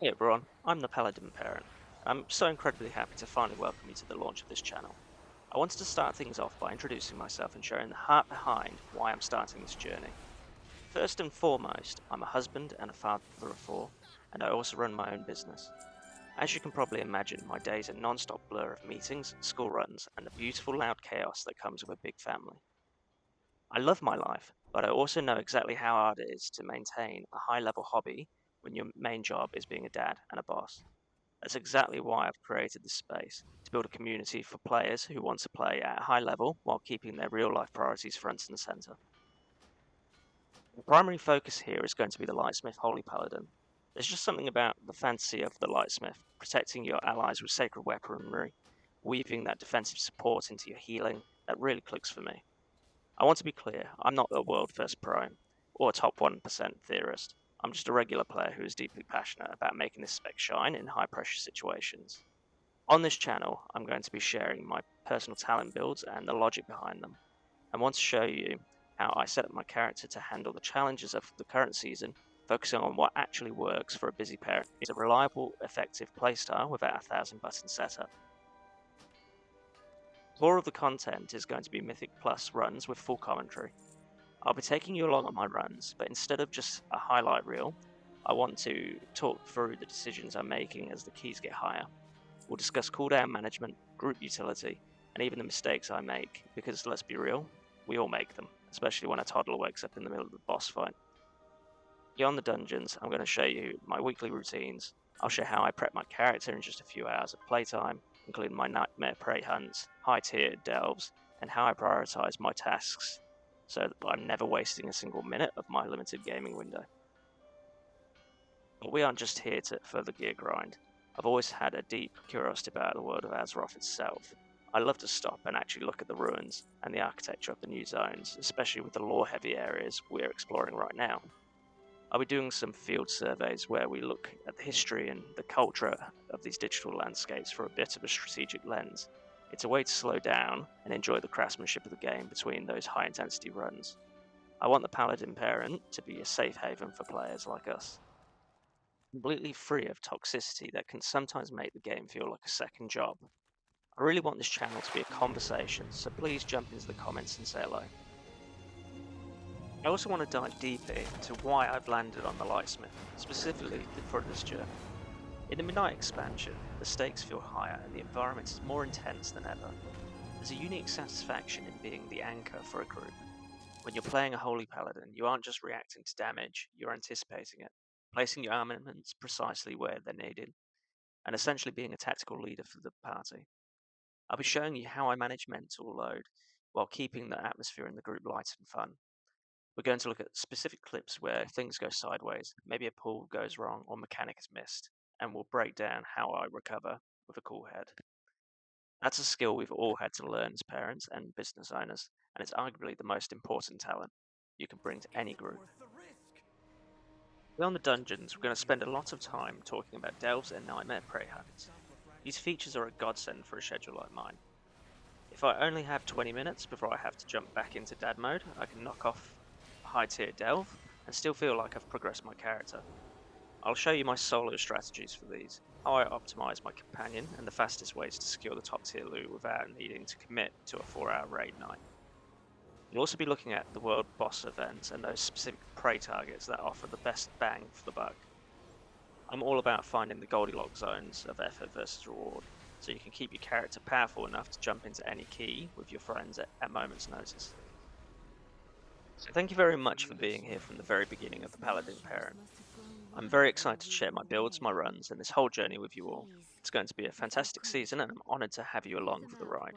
Hey everyone, I'm the Paladin Parent. I'm so incredibly happy to finally welcome you to the launch of this channel. I wanted to start things off by introducing myself and sharing the heart behind why I'm starting this journey. First and foremost, I'm a husband and a father of four, and I also run my own business. As you can probably imagine, my days are non-stop blur of meetings, school runs, and the beautiful loud chaos that comes with a big family. I love my life, but I also know exactly how hard it is to maintain a high-level hobby when your main job is being a dad and a boss. That's exactly why I've created this space, to build a community for players who want to play at a high level while keeping their real life priorities front and center. The primary focus here is going to be the Lightsmith Holy Paladin. There's just something about the fantasy of the Lightsmith, protecting your allies with sacred weaponry, weaving that defensive support into your healing, that really clicks for me. I want to be clear, I'm not a world first pro or a top 1% theorist. I'm just a regular player who is deeply passionate about making this spec shine in high pressure situations. On this channel, I'm going to be sharing my personal talent builds and the logic behind them. I want to show you how I set up my character to handle the challenges of the current season, focusing on what actually works for a busy parent. It's a reliable, effective playstyle without a thousand button setup. Core of the content is going to be Mythic Plus runs with full commentary. I'll be taking you along on my runs, but instead of just a highlight reel, I want to talk through the decisions I'm making as the keys get higher. We'll discuss cooldown management, group utility, and even the mistakes I make, because let's be real, we all make them, especially when a toddler wakes up in the middle of the boss fight. Beyond the dungeons, I'm going to show you my weekly routines. I'll show how I prep my character in just a few hours of playtime, including my nightmare prey hunts, high tier delves, and how I prioritize my tasks so that I'm never wasting a single minute of my limited gaming window. But we aren't just here for the gear grind. I've always had a deep curiosity about the world of Azeroth itself. I love to stop and actually look at the ruins and the architecture of the new zones, especially with the lore-heavy areas we're exploring right now. I'll be doing some field surveys where we look at the history and the culture of these digital landscapes through a bit of a strategic lens. It's a way to slow down and enjoy the craftsmanship of the game between those high-intensity runs. I want the Paladin Parent to be a safe haven for players like us, completely free of toxicity that can sometimes make the game feel like a second job. I really want this channel to be a conversation, so please jump into the comments and say hello. I also want to dive deeper into why I've landed on the Lightsmith, specifically for this journey. In the Midnight expansion, the stakes feel higher and the environment is more intense than ever. There's a unique satisfaction in being the anchor for a group. When you're playing a Holy Paladin, you aren't just reacting to damage, you're anticipating it, placing your armaments precisely where they're needed, and essentially being a tactical leader for the party. I'll be showing you how I manage mental load while keeping the atmosphere in the group light and fun. We're going to look at specific clips where things go sideways, maybe a pull goes wrong or mechanic is missed, and we'll break down how I recover with a cool head. That's a skill we've all had to learn as parents and business owners, and it's arguably the most important talent you can bring to any group. Beyond the dungeons, we're going to spend a lot of time talking about delves and nightmare prey hunts. These features are a godsend for a schedule like mine. If I only have 20 minutes before I have to jump back into dad mode, I can knock off a high tier delve and still feel like I've progressed my character. I'll show you my solo strategies for these, how I optimize my companion, and the fastest ways to secure the top tier loot without needing to commit to a 4-hour raid night. We'll also be looking at the world boss events and those specific prey targets that offer the best bang for the buck. I'm all about finding the Goldilocks zones of effort versus reward, so you can keep your character powerful enough to jump into any key with your friends at moment's notice. So thank you very much for being here from the very beginning of the Paladin Parent. I'm very excited to share my builds, my runs, and this whole journey with you all. It's going to be a fantastic season and I'm honoured to have you along for the ride.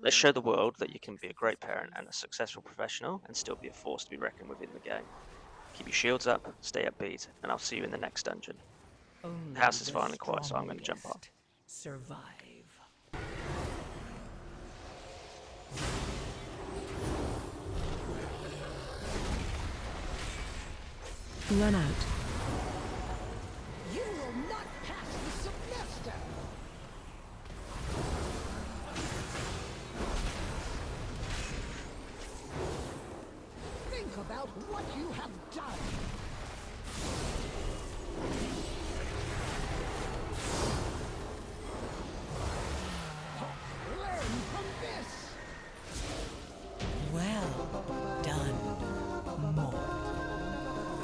Let's show the world that you can be a great parent and a successful professional and still be a force to be reckoned with in the game. Keep your shields up, stay upbeat, and I'll see you in the next dungeon. The house is finally quiet, so I'm going to jump on. Survive. Run out. You will not pass the semester! Think about what you have done!